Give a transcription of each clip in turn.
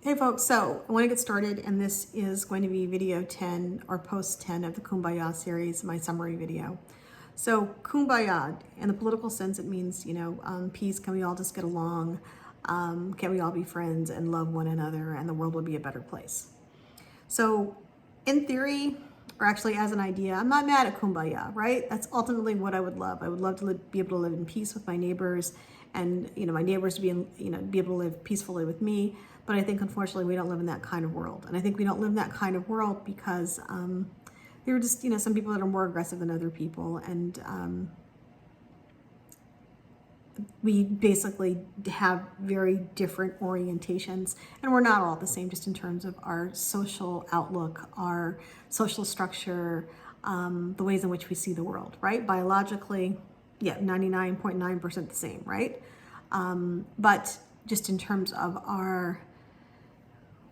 Hey folks, so I want to get started, and this is going to be video 10 or post 10 of the Kumbaya series, my summary video. So Kumbaya, in the political sense, it means, peace. Can we all just get along? Can we all be friends and love one another, and the world will be a better place? So in theory, or actually as an idea, I'm not mad at Kumbaya, right? That's ultimately what I would love. I would love to be able to live in peace with my neighbors, and my neighbors to be be able to live peacefully with me. But I think unfortunately we don't live in that kind of world, and I think we don't live in that kind of world because there are just some people that are more aggressive than other people, and we basically have very different orientations, and we're not all the same just in terms of our social outlook, our social structure, the ways in which we see the world, right? Biologically, yeah, 99.9% the same, right? But just in terms of our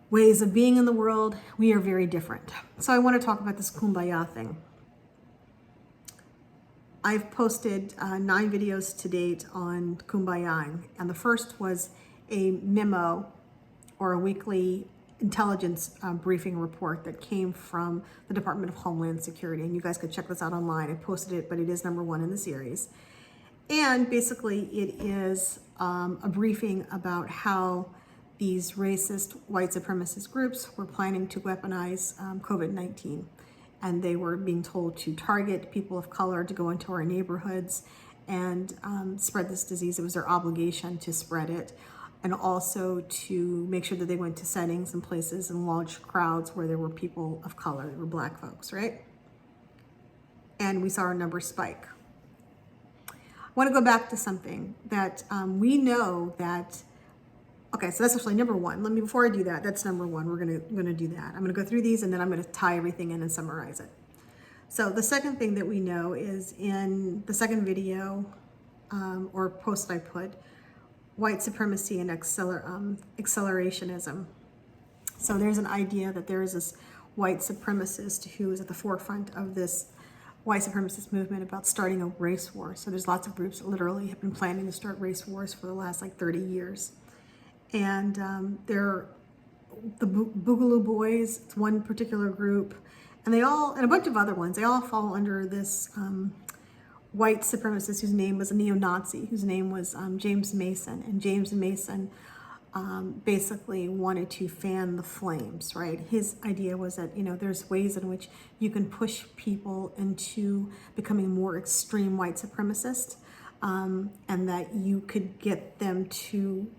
ways of being in the world, we are very different. So I want to talk about this Kumbaya thing. I've posted 9 videos to date on Kumbaya, and the first was a memo or a weekly intelligence briefing report that came from the Department of Homeland Security, and you guys could check this out online. I posted it, but it is number 1 in the series. And basically it is a briefing about how these racist white supremacist groups were planning to weaponize COVID-19. And they were being told to target people of color to go into our neighborhoods and spread this disease. It was their obligation to spread it, and also to make sure that they went to settings and places and large crowds where there were people of color, there were black folks, right? And we saw our numbers spike. I want to go back to something that we know that. Okay, so that's actually number 1. Before I do that, that's number 1. We're gonna do that. I'm gonna go through these, and then I'm gonna tie everything in and summarize it. So the second thing that we know is in the second video or post I put, white supremacy and accelerationism. So there's an idea that there is this white supremacist who is at the forefront of this white supremacist movement about starting a race war. So there's lots of groups that literally have been planning to start race wars for the last 30 years. And they're the Boogaloo Boys, it's one particular group, and and a bunch of other ones, they all fall under this white supremacist whose name was a neo-Nazi, whose name was James Mason. And James Mason basically wanted to fan the flames, right? His idea was that, there's ways in which you can push people into becoming more extreme white supremacist, and that you could get them to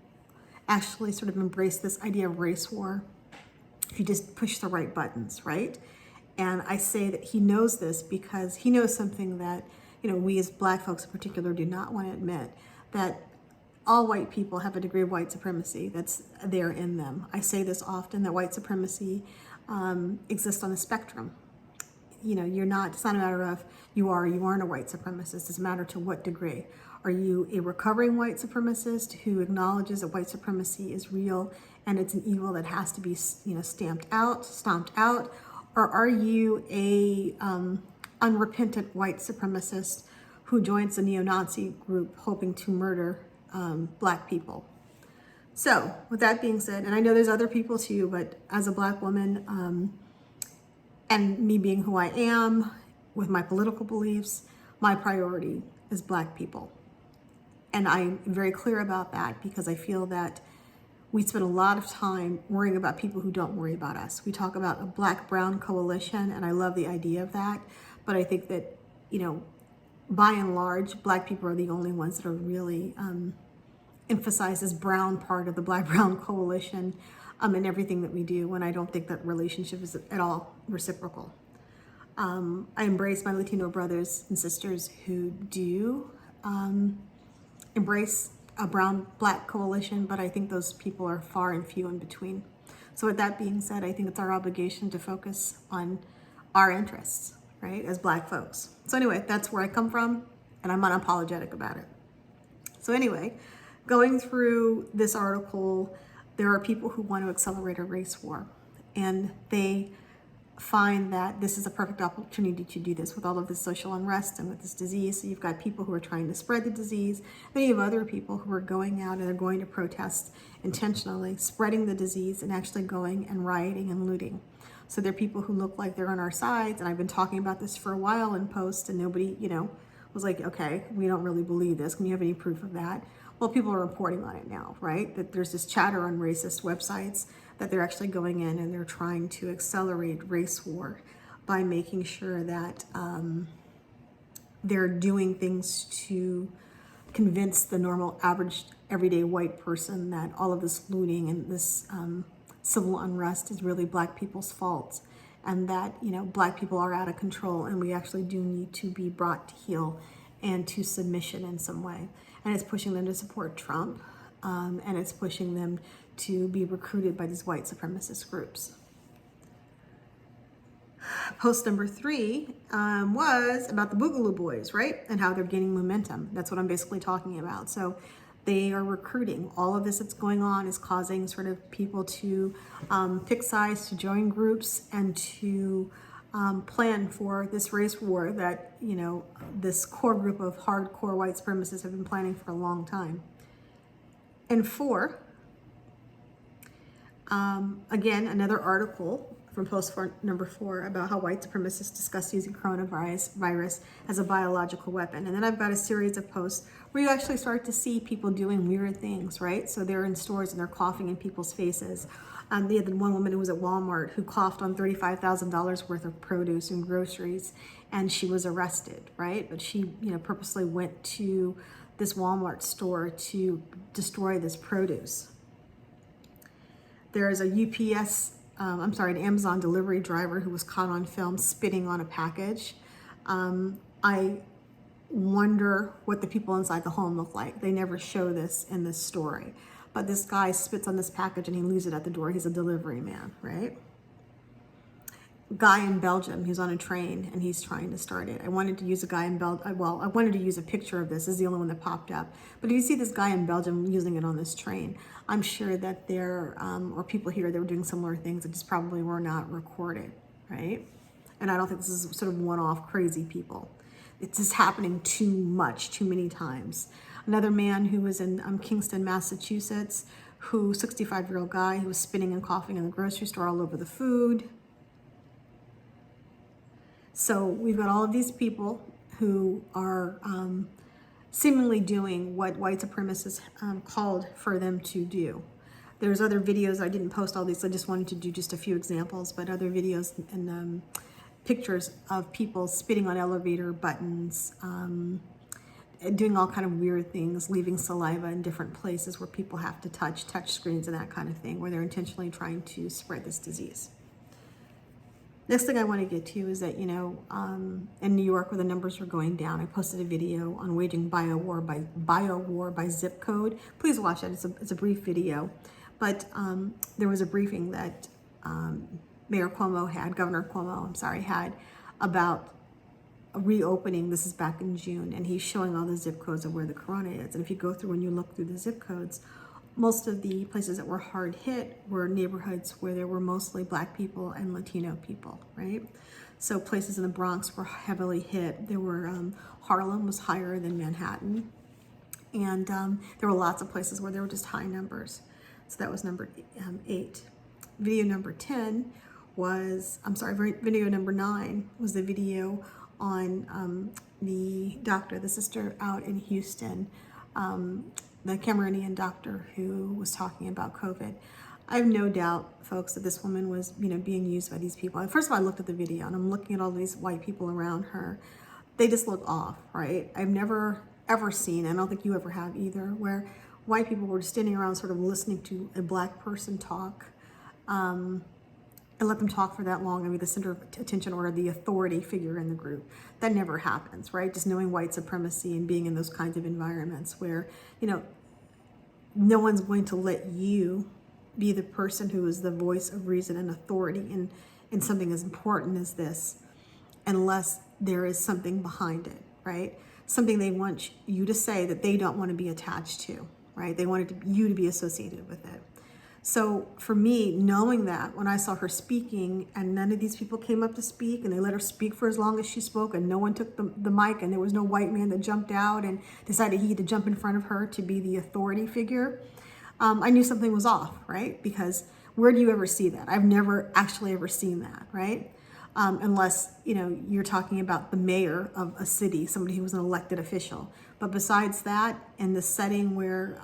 actually sort of embrace this idea of race war if you just push the right buttons, right? And I say that he knows this because he knows something that, we as black folks in particular do not want to admit, that all white people have a degree of white supremacy that's there in them. I say this often, that white supremacy exists on a spectrum. It's not a matter of you are or you aren't a white supremacist. It's a matter to what degree. Are you a recovering white supremacist who acknowledges that white supremacy is real and it's an evil that has to be, stomped out? Or are you a unrepentant white supremacist who joins the neo-Nazi group hoping to murder black people? So with that being said, and I know there's other people too, but as a black woman, and me being who I am with my political beliefs, my priority is black people. And I'm very clear about that because I feel that we spend a lot of time worrying about people who don't worry about us. We talk about a black-brown coalition, and I love the idea of that. But I think that, by and large, black people are the only ones that are really emphasized as brown part of the black-brown coalition in everything that we do, when I don't think that relationship is at all reciprocal. I embrace my Latino brothers and sisters who do embrace a brown-black coalition, but I think those people are far and few in between. So with that being said, I think it's our obligation to focus on our interests, right, as black folks. So anyway, that's where I come from, and I'm unapologetic about it. So anyway, going through this article, there are people who want to accelerate a race war, and they find that this is a perfect opportunity to do this with all of this social unrest and with this disease. So you've got people who are trying to spread the disease, then you have other people who are going out and they're going to protest intentionally, spreading the disease and actually going and rioting and looting. So there are people who look like they're on our sides, and I've been talking about this for a while in posts, and nobody, was like, okay, we don't really believe this. Can you have any proof of that? Well, people are reporting on it now, right? That there's this chatter on racist websites that they're actually going in and they're trying to accelerate race war by making sure that they're doing things to convince the normal, average, everyday white person that all of this looting and this civil unrest is really Black people's fault, and that Black people are out of control and we actually do need to be brought to heel and to submission in some way. And it's pushing them to support Trump, and it's pushing them to be recruited by these white supremacist groups. Post number 3 was about the Boogaloo Boys, right? And how they're gaining momentum. That's what I'm basically talking about. So they are recruiting. All of this that's going on is causing sort of people to pick sides, to join groups, and to plan for this race war that, this core group of hardcore white supremacists have been planning for a long time. And 4, again, another article from post number 4 about how white supremacists discuss using coronavirus as a biological weapon. And then I've got a series of posts where you actually start to see people doing weird things, right? So they're in stores and they're coughing in people's faces. They had one woman who was at Walmart who coughed on $35,000 worth of produce and groceries, and she was arrested, right? But she, purposely went to this Walmart store to destroy this produce. There is a an Amazon delivery driver who was caught on film spitting on a package. I wonder what the people inside the home look like. They never show this in this story. But this guy spits on this package and he leaves it at the door. He's a delivery man, right? Guy in Belgium, he's on a train and he's trying to start it. I wanted to use a guy in Belgium. Well, I wanted to use a picture of this. This is the only one that popped up. But if you see this guy in Belgium using it on this train, I'm sure that there are people here that were doing similar things that just probably were not recorded, right? And I don't think this is sort of one-off crazy people. It's just happening too much, too many times. Another man who was in Kingston, Massachusetts, 65-year-old guy, who was spitting and coughing in the grocery store all over the food. So we've got all of these people who are seemingly doing what white supremacists called for them to do. There's other videos. I didn't post all these. I just wanted to do just a few examples, but other videos and pictures of people spitting on elevator buttons, doing all kind of weird things, leaving saliva in different places where people have to touch screens and that kind of thing, where they're intentionally trying to spread this disease. Next thing I want to get to is that, in New York, where the numbers are going down, I posted a video on waging bio war by zip code. Please watch it. It's a brief video. But there was a briefing that Governor Cuomo had about reopening. This is back in June, and he's showing all the zip codes of where the corona is. And if you go through and you look through the zip codes, most of the places that were hard hit were neighborhoods where there were mostly Black people and Latino people, right? So places in the Bronx were heavily hit. There were, Harlem was higher than Manhattan. And there were lots of places where there were just high numbers. So that was number 8. Video number 9 was the video on the sister out in Houston, the Cameroonian doctor who was talking about COVID. I have no doubt, folks, that this woman was, being used by these people. First of all, I looked at the video and I'm looking at all these white people around her. They just look off, right? I've never, ever seen, and I don't think you ever have either, where white people were standing around sort of listening to a Black person talk, and let them talk for that long. I mean, the center of attention or the authority figure in the group. That never happens, right? Just knowing white supremacy and being in those kinds of environments where, no one's going to let you be the person who is the voice of reason and authority in something as important as this, unless there is something behind it, right? Something they want you to say that they don't want to be attached to, right? They wanted you to be associated with it. So for me, knowing that when I saw her speaking and none of these people came up to speak and they let her speak for as long as she spoke and no one took the mic and there was no white man that jumped out and decided he had to jump in front of her to be the authority figure, I knew something was off, right? Because where do you ever see that? I've never actually ever seen that, right? Unless, you're talking about the mayor of a city, somebody who was an elected official. But besides that, in the setting where,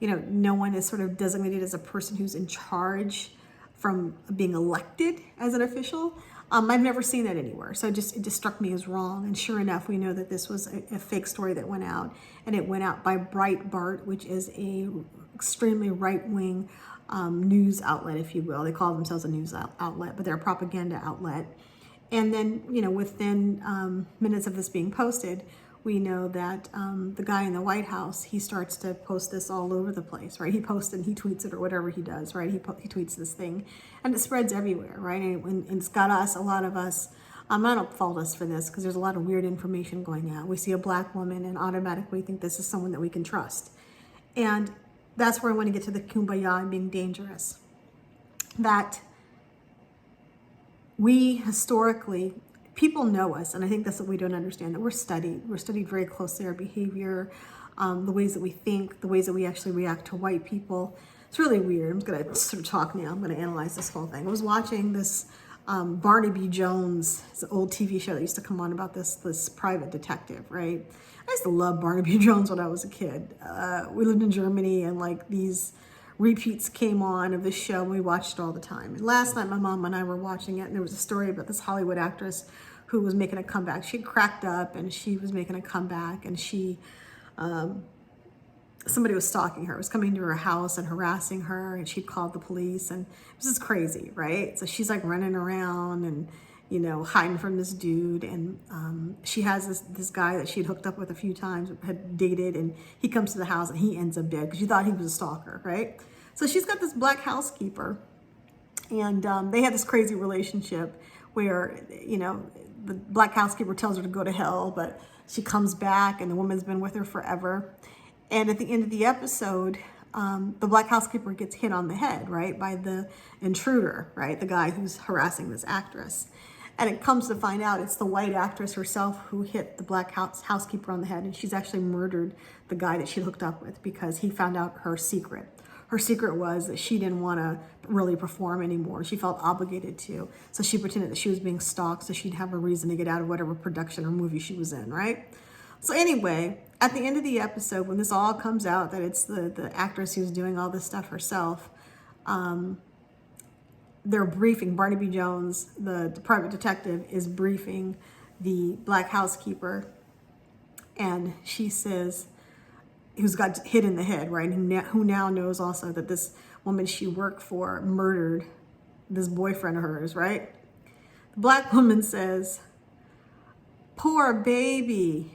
no one is sort of designated as a person who's in charge from being elected as an official, I've never seen that anywhere. So it just struck me as wrong. And sure enough, we know that this was a fake story that went out, and it went out by Breitbart, which is a extremely right-wing news outlet, if you will. They call themselves a news outlet, but they're a propaganda outlet. And then, within minutes of this being posted, we know that the guy in the White House, he starts to post this all over the place, right? He posts it, he tweets it, or whatever he does, right? He tweets this thing, and it spreads everywhere, right? And it's got us, a lot of us, I don't fault us for this because there's a lot of weird information going out. We see a black woman and automatically think this is someone that we can trust. And that's where I want to get to the Kumbaya and being dangerous. That we historically, people know us, and I think that's what we don't understand, that we're studied very closely, our behavior, the ways that we think, the ways that we actually react to white people. It's really weird. I'm going to sort of talk now. I'm going to analyze this whole thing. I was watching this Barnaby Jones, it's an old TV show that used to come on about this private detective, right? I used to love Barnaby Jones when I was a kid. We lived in Germany, and like these repeats came on of this show, and we watched it all the time. And last night my mom and I were watching it, and there was a story about this Hollywood actress who was making a comeback. She cracked up and she was making a comeback, and somebody was stalking her, was coming to her house and harassing her, and she called the police, and it was just crazy, right? So she's like running around and, hiding from this dude, and she has this guy that she'd hooked up with a few times, had dated, and he comes to the house and he ends up dead because she thought he was a stalker, right? So she's got this black housekeeper, and they had this crazy relationship where, the black housekeeper tells her to go to hell, but she comes back and the woman's been with her forever. And at the end of the episode, the black housekeeper gets hit on the head, right, by the intruder, right, the guy who's harassing this actress. And it comes to find out it's the white actress herself who hit the black housekeeper on the head, and she's actually murdered the guy that she hooked up with because he found out her secret. Her secret was that she didn't want to really perform anymore. She felt obligated to. So she pretended that she was being stalked so she'd have a reason to get out of whatever production or movie she was in, right? So anyway, at the end of the episode, when this all comes out, that it's the actress who's doing all this stuff herself, they're briefing, Barnaby Jones, the private detective, is briefing the black housekeeper, and she says, who's got hit in the head, right? Who now knows also that this woman she worked for murdered this boyfriend of hers, right? The black woman says, "Poor baby.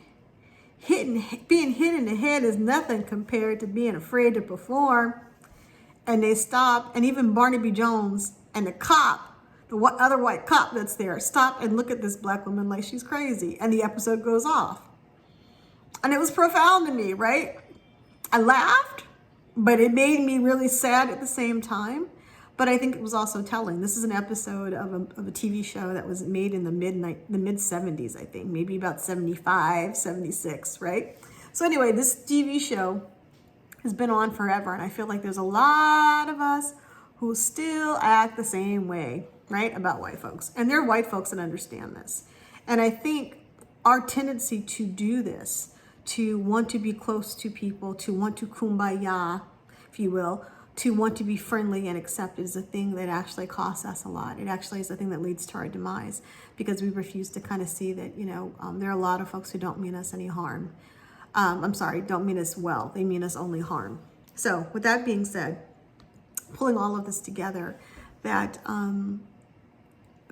Being hit in the head is nothing compared to being afraid to perform." And they stop, and even Barnaby Jones and the cop, the other white cop that's there, stop and look at this black woman like she's crazy. And the episode goes off. And it was profound to me, right? I laughed, but it made me really sad at the same time. But I think it was also telling. This is an episode of a TV show that was made in the mid 70s, I think, maybe about 75, 76, right? So anyway, this TV show has been on forever, and I feel like there's a lot of us who still act the same way, right, about white folks. And there are white folks that understand this. And I think our tendency to do this, to want to be close to people, to want to kumbaya, if you will, to want to be friendly and accepted is a thing that actually costs us a lot. It actually is the thing that leads to our demise because we refuse to kind of see that, there are a lot of folks who don't mean us any harm. Don't mean us well. They mean us only harm. So with that being said, pulling all of this together, that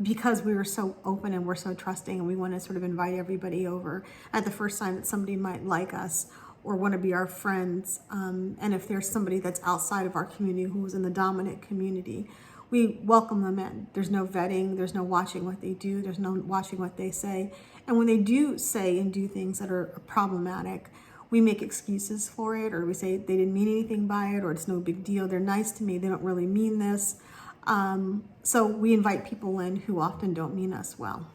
because we were so open and we're so trusting and we want to sort of invite everybody over at the first time that somebody might like us or want to be our friends, and if there's somebody that's outside of our community who's in the dominant community, we welcome them in. There's no vetting, there's no watching what they do, there's no watching what they say. And when they do say and do things that are problematic, we make excuses for it, or we say they didn't mean anything by it, or it's no big deal. They're nice to me. They don't really mean this. So we invite people in who often don't mean us well.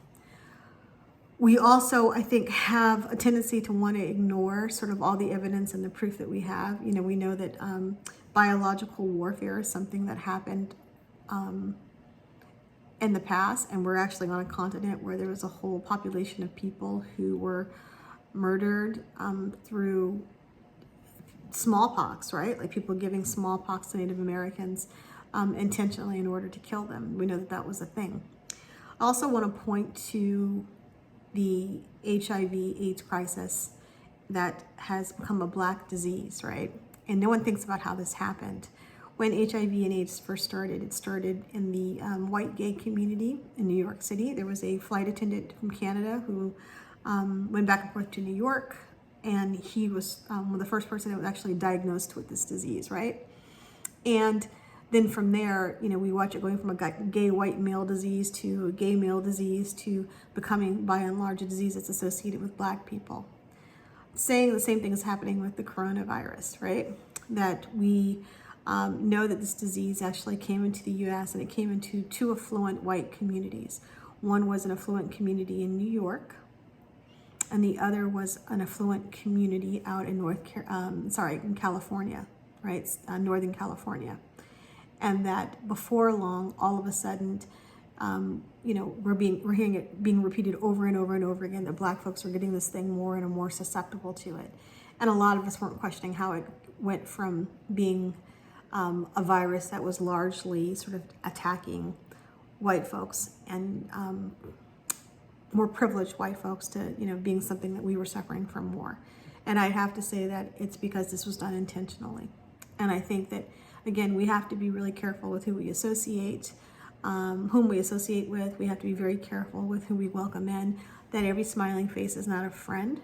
We also, I think, have a tendency to want to ignore sort of all the evidence and the proof that we have. You know, we know that biological warfare is something that happened in the past, and we're actually on a continent where there was a whole population of people who were murdered through smallpox, right? Like people giving smallpox to Native Americans intentionally in order to kill them. We know that that was a thing. I also want to point to the HIV/AIDS crisis that has become a Black disease, right? And no one thinks about how this happened. When HIV and AIDS first started, it started in the white gay community in New York City. There was a flight attendant from Canada who went back and forth to New York, and he was the first person that was actually diagnosed with this disease, right? And then from there, you know, we watch it going from a gay white male disease to a gay male disease to becoming, by and large, a disease that's associated with Black people. Saying the same thing is happening with the coronavirus, right? That we know that this disease actually came into the U.S. and it came into two affluent white communities. One was an affluent community in New York, and the other was an affluent community out in in California, right? Northern California. And that before long, all of a sudden, you know, we're hearing it being repeated over and over and over again that Black folks are getting this thing more and more susceptible to it. And a lot of us weren't questioning how it went from being a virus that was largely sort of attacking white folks and more privileged white folks to, you know, being something that we were suffering from more. And I have to say that it's because this was done intentionally. And I think that, again, we have to be really careful with who we associate, whom we associate with. We have to be very careful with who we welcome in, that every smiling face is not a friend.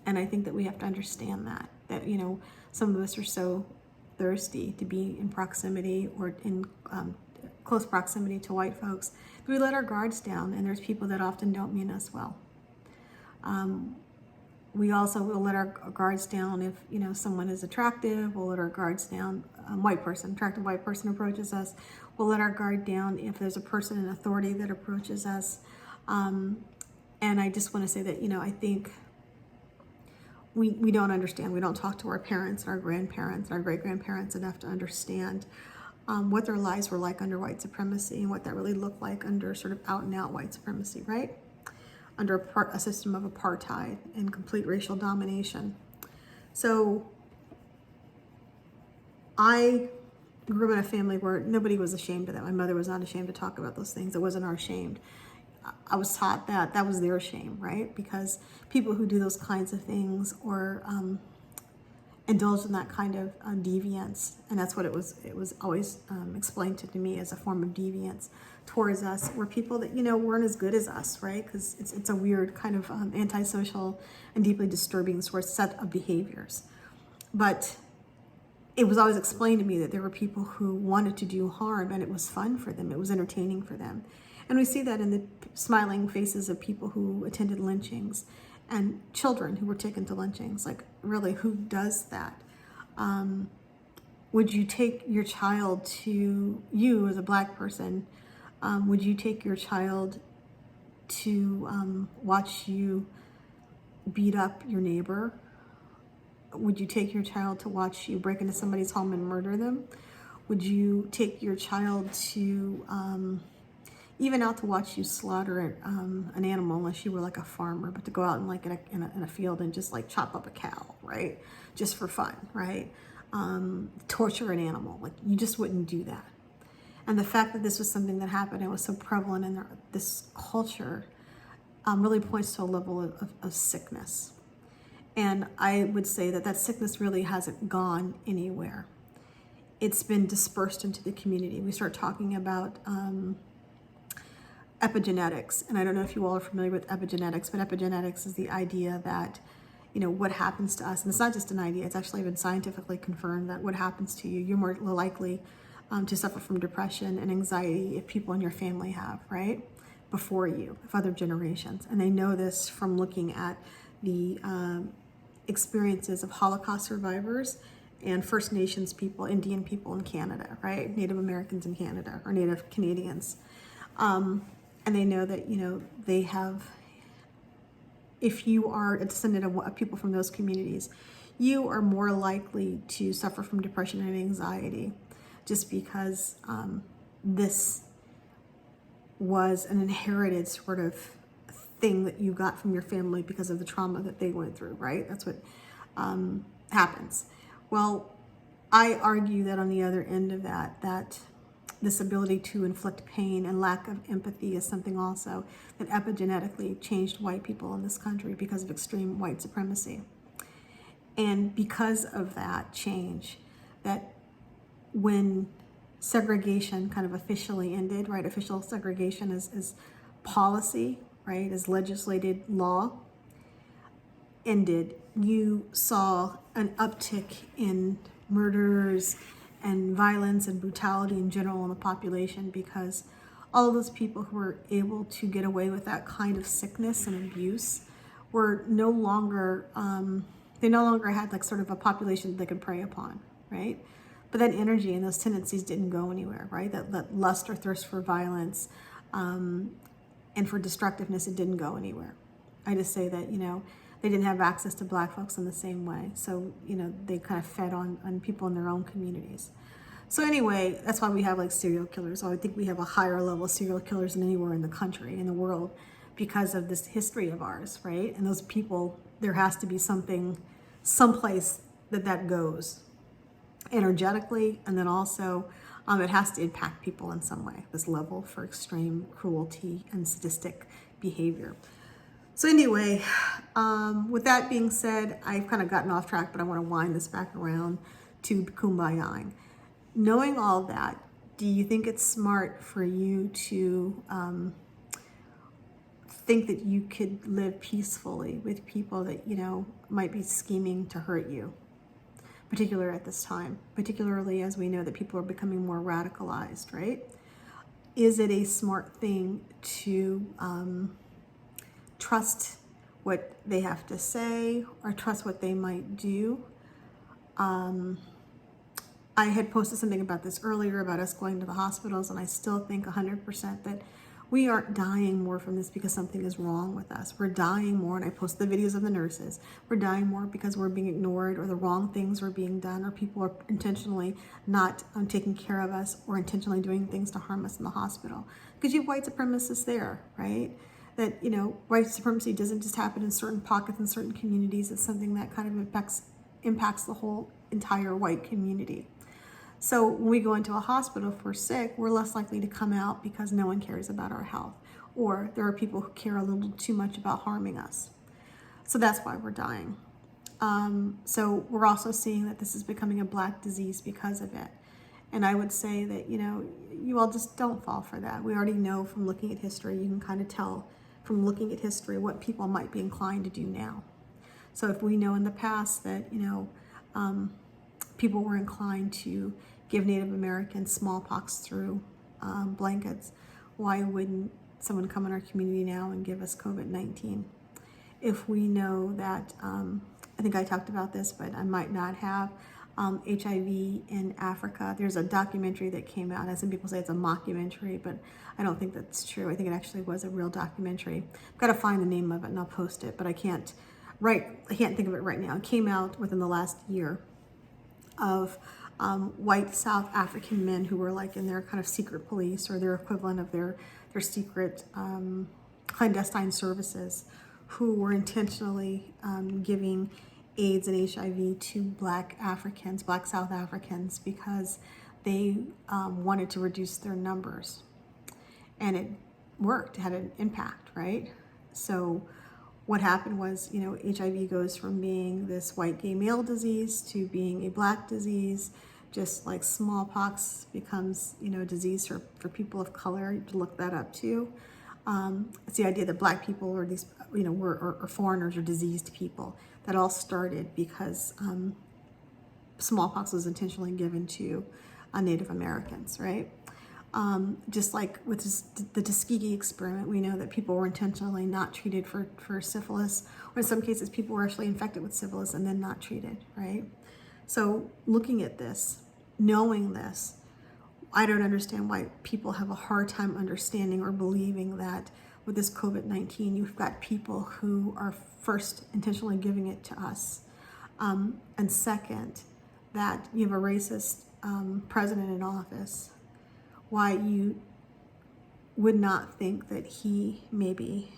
And I think that we have to understand that, you know, some of us are so thirsty to be in proximity or in close proximity to white folks that we let our guards down, and there's people that often don't mean us well. We also will let our guards down if, you know, someone is attractive. We'll let our guards down. Attractive white person approaches us. We'll let our guard down if there's a person in authority that approaches us. And I just want to say that, you know, I think we don't understand. We don't talk to our parents, our grandparents, our great-grandparents enough to understand what their lives were like under white supremacy and what that really looked like under sort of out-and-out white supremacy, right? Under a system of apartheid and complete racial domination. So I grew up in a family where nobody was ashamed of that. My mother was not ashamed to talk about those things. It wasn't our shame. I was taught that that was their shame, right? Because people who do those kinds of things or indulge in that kind of deviance, and that's what it was always explained to me as a form of deviance towards us, were people that, you know, weren't as good as us, right? Because it's a weird kind of antisocial and deeply disturbing sort of set of behaviors. But it was always explained to me that there were people who wanted to do harm, and it was fun for them. It was entertaining for them. And we see that in the smiling faces of people who attended lynchings and children who were taken to lynchings. Like, really, who does that? Would you take your child to, you as a Black person, would you take your child to watch you beat up your neighbor? Would you take your child to watch you break into somebody's home and murder them? Would you take your child to even out to watch you slaughter an animal, unless you were like a farmer, but to go out and like in a field and just like chop up a cow, right? Just for fun, right? Torture an animal, like you just wouldn't do that. And the fact that this was something that happened and was so prevalent in this culture really points to a level of sickness. And I would say that that sickness really hasn't gone anywhere. It's been dispersed into the community. We start talking about epigenetics, and I don't know if you all are familiar with epigenetics, but epigenetics is the idea that, you know, what happens to us, and it's not just an idea, it's actually been scientifically confirmed that what happens to you, you're more likely to suffer from depression and anxiety if people in your family have, right? Before you, if other generations. And they know this from looking at the experiences of Holocaust survivors and First Nations people, Indian people in Canada, right? Native Americans in Canada, or Native Canadians. And they know that, they have, if you are a descendant of people from those communities, you are more likely to suffer from depression and anxiety, just because this was an inherited sort of thing that you got from your family because of the trauma that they went through, right? That's what happens. Well, I argue that on the other end of that this ability to inflict pain and lack of empathy is something also that epigenetically changed white people in this country because of extreme white supremacy. And because of that change, that when segregation kind of officially ended, right? Official segregation is policy, right? As legislated law ended, you saw an uptick in murders and violence and brutality in general in the population, because all of those people who were able to get away with that kind of sickness and abuse were no longer, they no longer had like sort of a population that they could prey upon, right? But that energy and those tendencies didn't go anywhere, right? That lust or thirst for violence and for destructiveness, it didn't go anywhere. I just say that, they didn't have access to black folks in the same way. So, they kind of fed on people in their own communities. So anyway, that's why we have like serial killers. So I think we have a higher level of serial killers than anywhere in the country, in the world, because of this history of ours, right? And those people, there has to be something, someplace that goes energetically, and then also it has to impact people in some way, this level for extreme cruelty and sadistic behavior. So anyway, with that being said, I've kind of gotten off track, but I want to wind this back around to Kumbaya. Knowing all that, do you think it's smart for you to think that you could live peacefully with people that, might be scheming to hurt you, particularly at this time, particularly as we know that people are becoming more radicalized, right? Is it a smart thing to trust what they have to say or trust what they might do? I had posted something about this earlier about us going to the hospitals, and I still think 100% that we aren't dying more from this because something is wrong with us. We're dying more, and I post the videos of the nurses. We're dying more because we're being ignored, or the wrong things are being done, or people are intentionally not taking care of us, or intentionally doing things to harm us in the hospital. Because you have white supremacists there, right? That, white supremacy doesn't just happen in certain pockets in certain communities. It's something that kind of impacts the whole entire white community. So when we go into a hospital if we're sick, we're less likely to come out because no one cares about our health, or there are people who care a little too much about harming us. So that's why we're dying. So we're also seeing that this is becoming a black disease because of it. And I would say that, you all just don't fall for that. We already know from looking at history, you can kind of tell from looking at history what people might be inclined to do now. So if we know in the past that, people were inclined to give Native Americans smallpox through blankets, why wouldn't someone come in our community now and give us COVID-19? If we know that, I think I talked about this, but I might not have, HIV in Africa. There's a documentary that came out, and some people say it's a mockumentary, but I don't think that's true. I think it actually was a real documentary. I've got to find the name of it and I'll post it, but I can't think of it right now. It came out within the last year, of white South African men who were like in their kind of secret police, or their equivalent of their secret clandestine services, who were intentionally giving AIDS and HIV to black South Africans, because they wanted to reduce their numbers. And it worked, it had an impact, right? So what happened was, HIV goes from being this white gay male disease to being a black disease, just like smallpox becomes, a disease for people of color. You can look that up too. It's the idea that black people or these, or foreigners or diseased people. That all started because smallpox was intentionally given to Native Americans, right? Just like with the Tuskegee experiment, we know that people were intentionally not treated for syphilis, or in some cases people were actually infected with syphilis and then not treated, right? So looking at this, knowing this, I don't understand why people have a hard time understanding or believing that with this COVID-19, you've got people who are first intentionally giving it to us. And second, that you have a racist president in office. Why you would not think that he maybe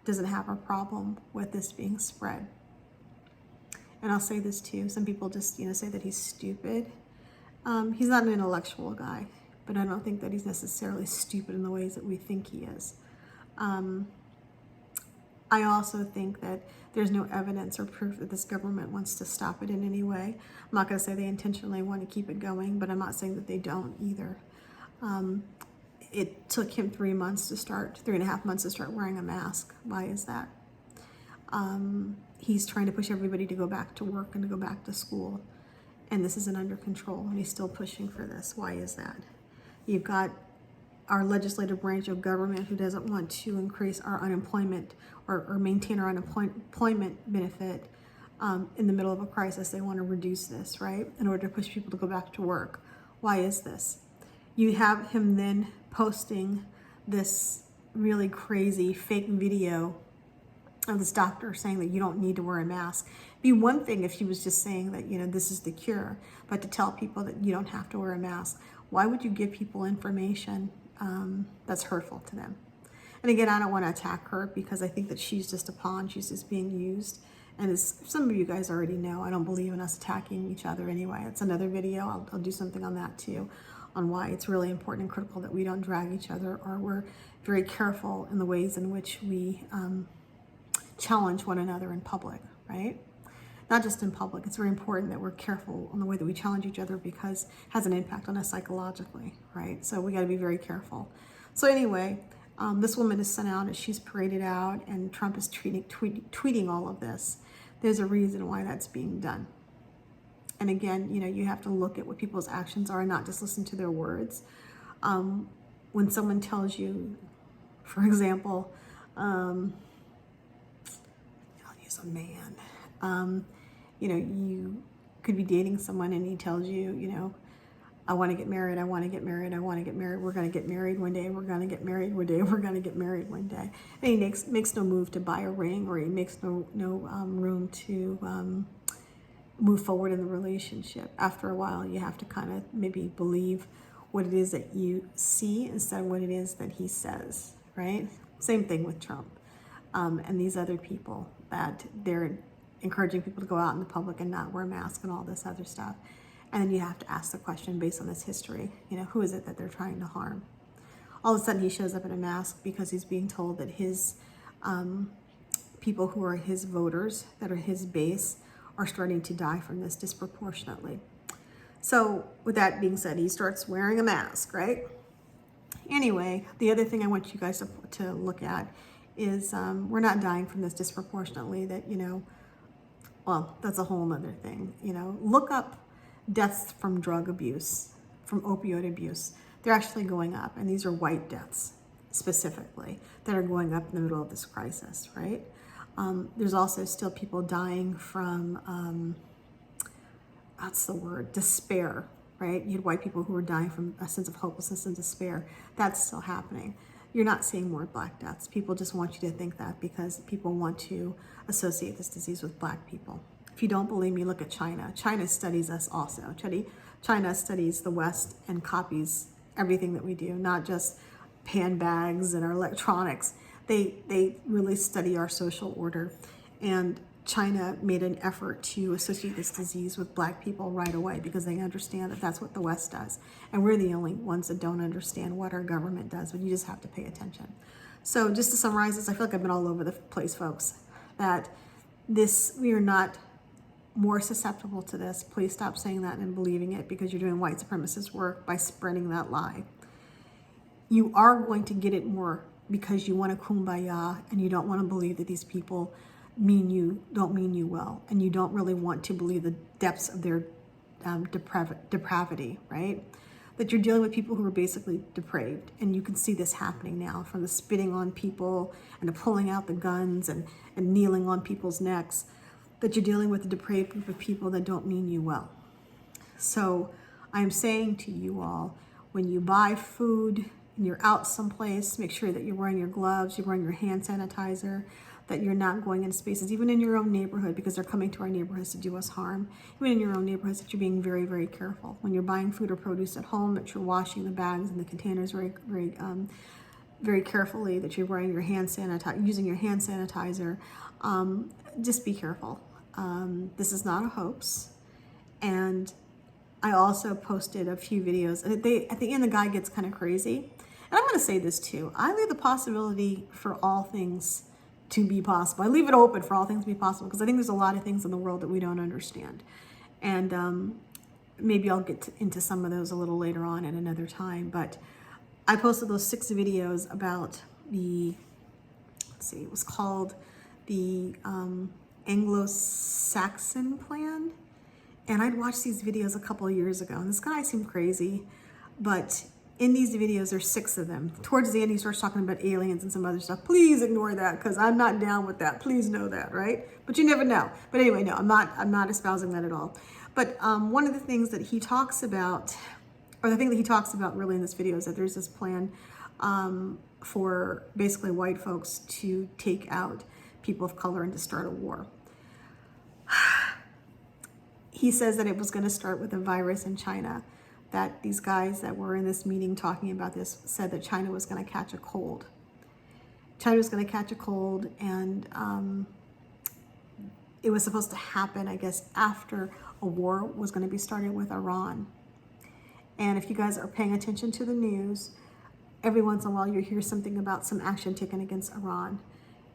doesn't have a problem with this being spread. And I'll say this too, some people just say that he's stupid. He's not an intellectual guy, but I don't think that he's necessarily stupid in the ways that we think he is. I also think that there's no evidence or proof that this government wants to stop it in any way. I'm not going to say they intentionally want to keep it going, but I'm not saying that they don't either. It took him 3.5 months to start wearing a mask. Why is that? He's trying to push everybody to go back to work and to go back to school. And this isn't under control, and he's still pushing for this. Why is that? You've got our legislative branch of government who doesn't want to increase our unemployment or maintain our unemployment benefit in the middle of a crisis. They want to reduce this, right, in order to push people to go back to work. Why is this? You have him then posting this really crazy fake video of this doctor saying that you don't need to wear a mask. It'd be one thing if he was just saying that, this is the cure, but to tell people that you don't have to wear a mask, why would you give people information that's hurtful to them? And again, I don't want to attack her because I think that she's just a pawn. She's just being used. And as some of you guys already know, I don't believe in us attacking each other anyway. It's another video. I'll do something on that too, on why it's really important and critical that we don't drag each other, or we're very careful in the ways in which we challenge one another in public, right? Not just in public. It's very important that we're careful on the way that we challenge each other because it has an impact on us psychologically, right? So we got to be very careful. So anyway, this woman is sent out and she's paraded out, and Trump is tweeting all of this. There's a reason why that's being done. And again, you have to look at what people's actions are and not just listen to their words. When someone tells you, for example, I'll use a man, you could be dating someone and he tells you, I want to get married, I want to get married, I want to get married, we're going to get married one day, we're going to get married one day, we're going to get married one day. And he makes no move to buy a ring, or he makes no room to move forward in the relationship. After a while, you have to kind of maybe believe what it is that you see instead of what it is that he says, right? Same thing with Trump and these other people, that they're encouraging people to go out in the public and not wear masks and all this other stuff. And then you have to ask the question based on this history, who is it that they're trying to harm? All of a sudden he shows up in a mask because he's being told that his people who are his voters, that are his base, are starting to die from this disproportionately. So with that being said, he starts wearing a mask, right? Anyway, the other thing I want you guys to look at is we're not dying from this disproportionately. That, well, that's a whole other thing. Look up deaths from drug abuse, from opioid abuse. They're actually going up, and these are white deaths specifically that are going up in the middle of this crisis, right? There's also still people dying from, that's the word, despair, right? You had white people who were dying from a sense of hopelessness and despair. That's still happening. You're not seeing more black deaths. People just want you to think that because people want to associate this disease with black people. If you don't believe me, look at China. China studies us also. China studies the West and copies everything that we do, not just handbags and our electronics. They really study our social order. And China made an effort to associate this disease with black people right away because they understand that that's what the West does. And we're the only ones that don't understand what our government does, but you just have to pay attention. So just to summarize this, I feel like I've been all over the place, folks, that we are not more susceptible to this. Please stop saying that and believing it, because you're doing white supremacist work by spreading that lie. You are going to get it more because you want a kumbaya and you don't want to believe that these people don't mean you well, and you don't really want to believe the depths of their depravity, right? that you're dealing with people who are basically depraved. And you can see this happening now, from the spitting on people and the pulling out the guns and kneeling on people's necks, that you're dealing with a depraved group of people that don't mean you well. So I'm saying to you all, when you buy food and you're out someplace, make sure that you're wearing your gloves, you're wearing your hand sanitizer, that you're not going in spaces, even in your own neighborhood, because they're coming to our neighborhoods to do us harm. Even in your own neighborhoods, that you're being very, very careful. When you're buying food or produce at home, that you're washing the bags and the containers very carefully, that you're wearing your hand sanitizer, using your hand sanitizer. Just be careful. This is not a hoax. And I also posted a few videos, and at the end the guy gets kind of crazy. And I'm going to say this too. I leave the possibility for all things to be possible. I leave it open for all things to be possible, because I think there's a lot of things in the world that we don't understand. And maybe I'll get into some of those a little later on at another time. But I posted those 6 videos about the, let's see, it was called the Anglo-Saxon plan. And I'd watched these videos a couple of years ago, and this guy seemed crazy, but in these videos, there's 6 of them. Towards the end, he starts talking about aliens and some other stuff. Please ignore that, because I'm not down with that. Please know that, right? But you never know. But anyway, no, I'm not espousing that at all. But one of the things that he talks about, or the thing that he talks about really in this video, is that there's this plan for basically white folks to take out people of color and to start a war. He says that it was going to start with a virus in China, that these guys that were in this meeting talking about this said that China was going to catch a cold. China was going to catch a cold, and it was supposed to happen, I guess, after a war was going to be started with Iran. And if you guys are paying attention to the news, every once in a while you hear something about some action taken against Iran,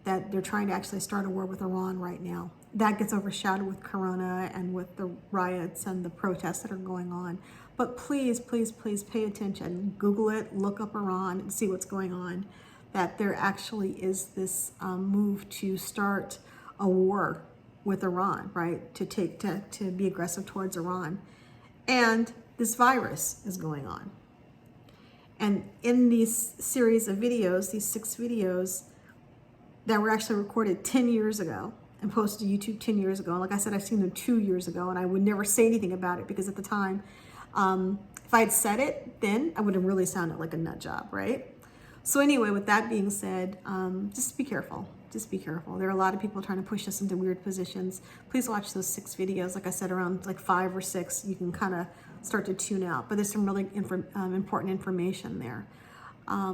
that they're trying to actually start a war with Iran right now. That gets overshadowed with Corona and with the riots and the protests that are going on. But please, please, please pay attention. Google it, look up Iran and see what's going on. That there actually is this move to start a war with Iran, right? To be aggressive towards Iran. And this virus is going on. And in these series of videos, these 6 videos that were actually recorded 10 years ago and posted to YouTube 10 years ago. And like I said, I've seen them 2 years ago, and I would never say anything about it, because at the time, if I had said it then, I would have really sounded like a nut job, right? So anyway, with that being said, just be careful. Just be careful. There are a lot of people trying to push us into weird positions. Please watch those 6 videos. Like I said, around like 5 or 6, you can kind of start to tune out. But there's some really important information there.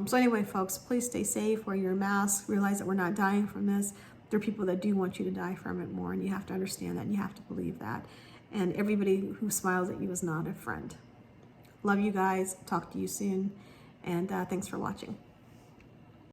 So anyway, folks, please stay safe, wear your mask, realize that we're not dying from this. There are people that do want you to die from it more, and you have to understand that, and you have to believe that. And everybody who smiles at you is not a friend. Love you guys. Talk to you soon, and thanks for watching.